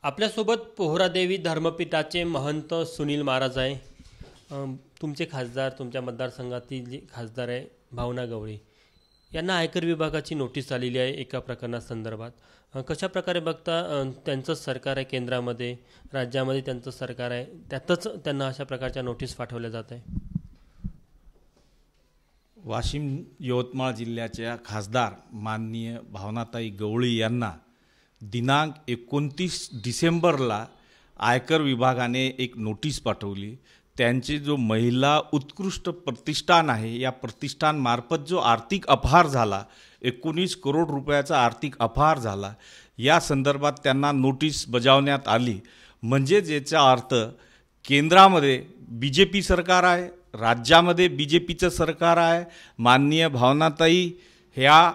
आपल्यासोबत पोहरादेवी धर्मपीठाचे महंत सुनील महाराज आहे. तुमचे खासदार, तुमच्या मतदारसंघातील जे खासदार आहे भावना गवळी, यांना आयकर विभागाची नोटीस आलेली आहे एका प्रकरणासंदर्भात. कशा प्रकारे बघता त्यांचं सरकार आहे केंद्रामध्ये, राज्यामध्ये त्यांचं सरकार आहे, त्यातच त्यांना अशा प्रकारच्या नोटीस पाठवल्या जात आहे? वाशिम यवतमाळ जिल्ह्याच्या खासदार माननीय भावनाताई गवळी यांना दिनांक 29 डिसेंबरला आयकर विभागाने एक नोटीस पाठवली. त्यांचे जो महिला उत्कृष्ट प्रतिष्ठान आहे, या प्रतिष्ठानमार्फत जो आर्थिक अपहार झाला, 19 करोड रुपयाचा आर्थिक अपहार झाला, या संदर्भात त्यांना नोटीस बजावण्यात आली. म्हणजे ज्याचा अर्थ केंद्रामध्ये BJP सरकार आहे, राज्यामध्ये BJPचं सरकार आहे. माननीय भावनाताई ह्या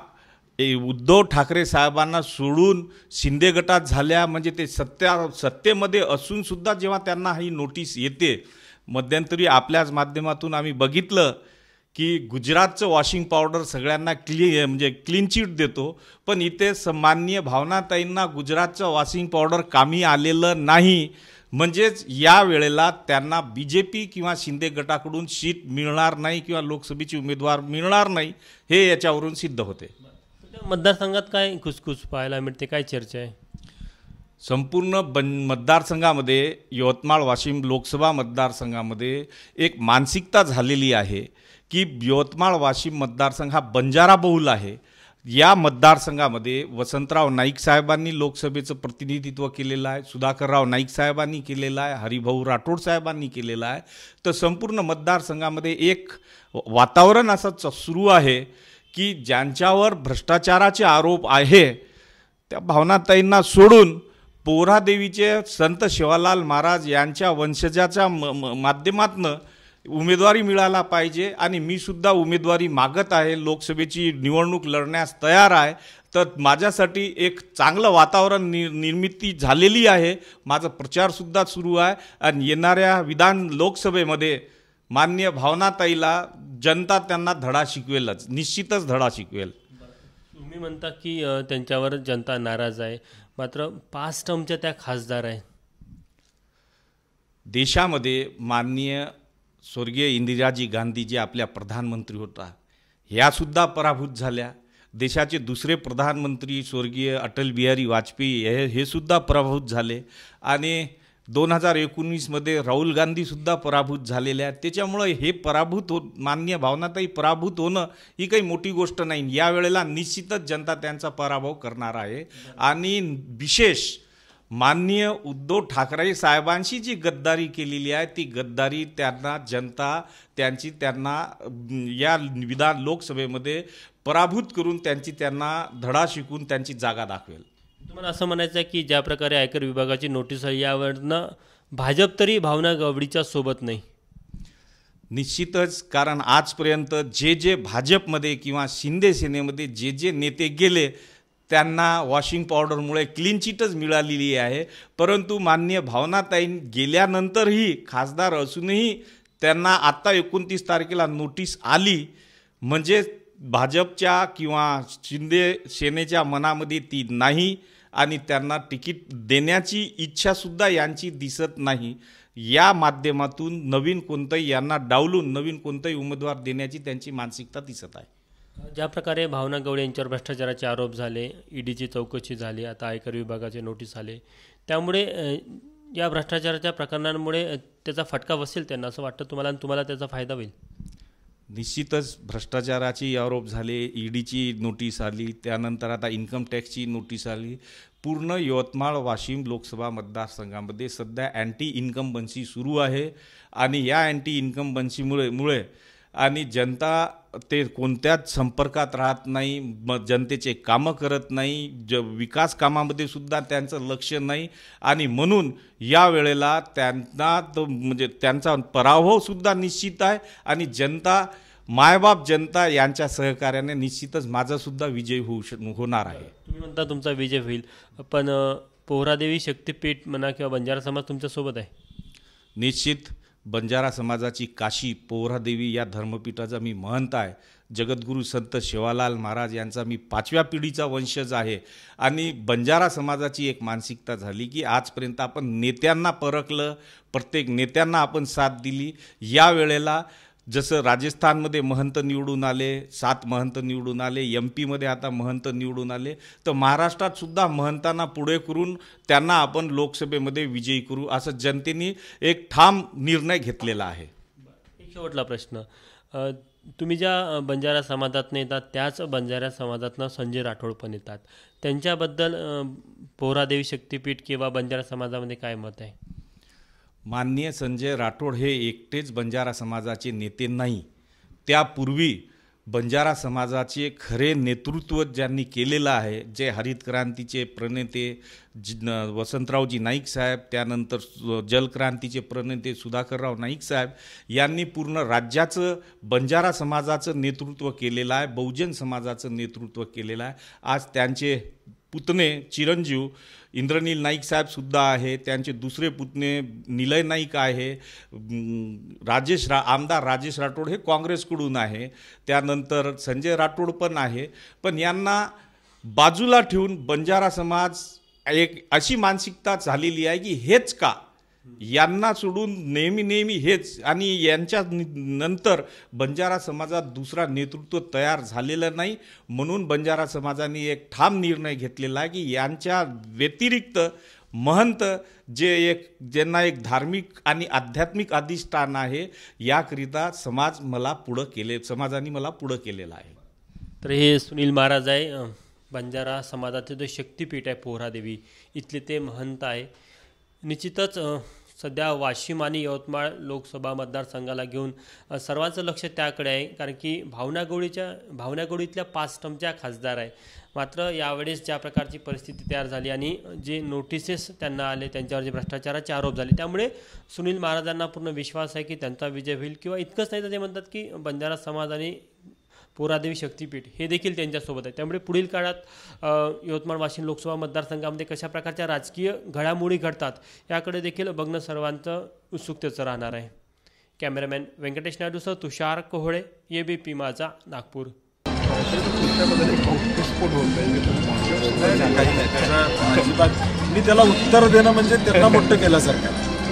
उद्धव ठाकरे साहेबांना सोडून शिंदे गटात झाल्या. म्हणजे ते सत्तेमध्ये असूनसुद्धा जेव्हा त्यांना ही नोटीस येते, मध्यंतरी आपल्याच माध्यमातून आम्ही बघितलं की गुजरातचं वॉशिंग पावडर सगळ्यांना क्लीन चिट देतो, पण इथे माननीय भावनाताईंना गुजरातचं वॉशिंग पावडर कामी आलेलं नाही. म्हणजेच या वेळेला त्यांना BJP किंवा शिंदे गटाकडून सीट मिळणार नाही किंवा लोकसभेची उमेदवार मिळणार नाही, हे याच्यावरून सिद्ध होते. मतदारसंघात काय खुसखुस पाहायला मिळते, काय चर्चा आहे? संपूर्ण मतदारसंघामध्ये, यवतमाळ वाशिम लोकसभा मतदारसंघामध्ये एक मानसिकता झालेली आहे की यवतमाळ वाशिम मतदारसंघ हा बंजारा बहुल आहे. या मतदारसंघामध्ये वसंतराव नाईक साहेबांनी लोकसभेचं प्रतिनिधित्व केलेलं आहे, सुधाकरराव नाईक साहेबांनी केलेलं आहे, हरिभाऊ राठोड साहेबांनी केलेलं आहे. तर संपूर्ण मतदारसंघामध्ये एक वातावरण असं सुरू आहे की ज्यांच्यावर भ्रष्टाचाराचे आरोप आहे त्या भावनाताईंना सोडून पोहरादेवीचे संत शिवालाल महाराज यांच्या वंशजाच्या माध्यमातून उमेदवारी मिळायला पाहिजे. आणि मी सुद्धा उमेदवारी मागत आहे, लोकसभेची निवडणूक लढण्यास तयार आहे. तर माझ्यासाठी एक चांगलं वातावरण निर्मिती झालेली आहे. माझा प्रचारसुद्धा सुरू आहे आणि येणाऱ्या लोकसभेमध्ये माननीय भावनाताईला जनता त्यांना धडा शिकवेलच, निश्चितच धडा शिकवेल. तुम्ही म्हणता की त्यांच्यावर जनता नाराज आहे, मात्र 5 टर्मच्या त्या खासदार आहे. देशामध्ये माननीय स्वर्गीय इंदिराजी गांधी जे आपल्या प्रधानमंत्री होता, ह्यासुद्धा पराभूत झाल्या. देशाचे दुसरे प्रधानमंत्री स्वर्गीय अटल बिहारी वाजपेयी हे सुद्धा पराभूत झाले. आणि 2019मध्ये राहुल गांधीसुद्धा पराभूत झालेले आहेत. त्याच्यामुळे हे माननीय भावनाताई पराभूत होणं ही काही मोठी गोष्ट नाही. यावेळेला निश्चितच जनता त्यांचा पराभव करणार आहे. आणि विशेष माननीय उद्धव ठाकरे साहेबांशी जी गद्दारी केलेली आहे, ती गद्दारी जनता त्यांना या लोकसभेमध्ये पराभूत करून त्यांना धडा शिकून त्यांची जागा दाखवेल. तुम्हाला असं म्हणायचं आहे की ज्या प्रकारे आयकर विभागाची नोटीस आहे, यावरनं भाजप तरी भावना गवळीच्या सोबत नाही? निश्चितच. कारण आजपर्यंत जे भाजपमध्ये किंवा शिंदे सेनेमध्ये जे नेते गेले त्यांना वॉशिंग पावडरमुळे क्लीन चिटच मिळालेली आहे. परंतु माननीय भावनाताई गेल्यानंतरही, खासदार असूनही त्यांना आत्ता 29 तारखेला नोटीस आली. म्हणजे भाजपच्या किंवा शिंदे सेनेच्या मनामध्ये ती नाही आणि त्यांना तिकीट देण्याची इच्छासुद्धा यांची दिसत नाही. या माध्यमातून यांना डावलून नवीन कोणताही उमेदवार देण्याची त्यांची मानसिकता दिसत आहे. ज्या प्रकारे भावना गवळी यांच्यावर भ्रष्टाचाराचे आरोप झाले, ईडीची चौकशी झाली, आता आयकर विभागाचे नोटीस आले, त्यामुळे या भ्रष्टाचाराच्या प्रकरणांमुळे त्याचा फटका बसेल त्यांना असं वाटतं तुम्हाला, आणि तुम्हाला त्याचा फायदा होईल? निश्चितच भ्रष्टाचाराचे आरोप झाले, ईडीची नोटीस आली, त्यानंतर आता इन्कम टॅक्सची नोटीस आली. पूर्ण यवतमाळ वाशिम लोकसभा मतदारसंघामध्ये सध्या अँटी इन्कम्बन्सी सुरू आहे. आणि या अँटी इन्कम्बन्सीमुळे आणि जनता ते कोणत्याच संपर्कात राहत नाही, जनतेचे कामं करत नाही, विकास कामामध्ये सुद्धा त्यांचं लक्ष नाही. आणि म्हणून या वेळेला त्यांचा पराभवसुद्धा निश्चित आहे. आणि मायबाप जनता यांच्या सहकार्याने निश्चितच माझासुद्धा विजय होणार आहे. तुम्ही म्हणता तुमचा विजय होईल, पण पोहरादेवी शक्तीपीठ म्हणा किंवा बंजारा समाज तुमच्यासोबत आहे? निश्चित. बंजारा समाजाची काशी पोहरादेवी या धर्मपीठाचा मी महंत आहे. जगद्गुरू संत सेवालाल महाराज यांचा मी 5व्या पिढीचा वंशज आहे. आणि बंजारा समाजाची एक मानसिकता झाली की आजपर्यंत आपण नेत्यांना परखलं, प्रत्येक नेत्यांना आपण साथ दिली. या वेळेला जसं राजस्थानमध्ये महंत निवडून आले, 7 महंत निवडून आले, MP मध्ये आता महंत निवडून आले, तर महाराष्ट्रात सुद्धा महंतांना पुढे करून त्यांना आपण लोकसभेमध्ये विजयी करू असं जनतेने एक ठाम निर्णय घेतलेला आहे. एक शेवटला प्रश्न, तुम्ही ज्या बंजारा समाजातनं येतात त्याच बंजारा समाजातनं संजय राठोड पण येतात, त्यांच्याबद्दल पोहरादेवी शक्तिपीठ किंवा बंजारा समाजामध्ये काय मत आहे? माननीय संजय राठोड हे एकटेच बंजारा समाजाचे नेते नाही, त्यापूर्वी बंजारा समाजाचे खरे नेतृत्व ज्यांनी केलेलं आहे, जे हरित क्रांतीचे प्रणेते वसंतरावजी नाईक साहेब, त्यानंतर जलक्रांतीचे प्रणेते सुधाकरराव नाईक साहेब यांनी पूर्ण राज्याचं बंजारा समाजाचं नेतृत्व केलेलं आहे, बहुजन समाजाचं नेतृत्व केलेलं आहे. आज त्यांचे पुतणे चिरंजीव इंद्रनील नाईक साहेबसुद्धा आहे, त्यांचे दुसरे पुतणे निलय नाईक आहे, आमदार राजेश राठोड हे काँग्रेसकडून आहे, त्यानंतर संजय राठोड पण आहे. पण यांना बाजूला ठेवून बंजारा समाज एक अशी मानसिकता झालेली आहे की हेच का, यांना सोडून नेहमी हेच, आणि यांच्या नंतर बंजारा समाजात दुसरा नेतृत्व तयार झालेलं नाही. म्हणून बंजारा समाजाने एक ठाम निर्णय घेतलेला आहे की यांच्या व्यतिरिक्त महंत ज्यांना एक धार्मिक आणि आध्यात्मिक अधिष्ठान आहे, याकरिता समाजाने मला पुढं केलेलं आहे. तर हे सुनील महाराज आहे, बंजारा समाजाचे जे शक्तिपीठ आहे पोहरादेवी, इथले ते महंत आहे. निश्चितच सध्या वाशिम आणि यवतमाळ लोकसभा मतदारसंघाला घेऊन सर्वांचं लक्ष त्याकडे आहे, कारण की भावनागवडीतल्या 5 टर्मच्या खासदार आहे. मात्र यावेळेस ज्या प्रकारची परिस्थिती तयार झाली आणि जे नोटिसेस त्यांना आले, त्यांच्यावर जे भ्रष्टाचाराचे आरोप झाले, त्यामुळे सुनील महाराजांना पूर्ण विश्वास आहे की त्यांचा विजय होईल. किंवा इतकंच नाही तर ते म्हणतात की बंजारा समाज आणि पोहरादेवी शक्तिपीठ हे देखील त्यांच्यासोबत आहे. त्यामुळे पुढील काळात यवतमाळ वाशिम लोकसभा मतदारसंघामध्ये कशा प्रकारच्या राजकीय घडामोडी घडतात याकडे देखील बघणं सर्वांचं उत्सुकतेचं राहणार आहे. कॅमेरामॅन व्यंकटेश नायडूसह तुषार कोहळे, ABP माझा, नागपूर. मी त्याला उत्तर देणं म्हणजे त्यांना मोठं केल्यासारखं.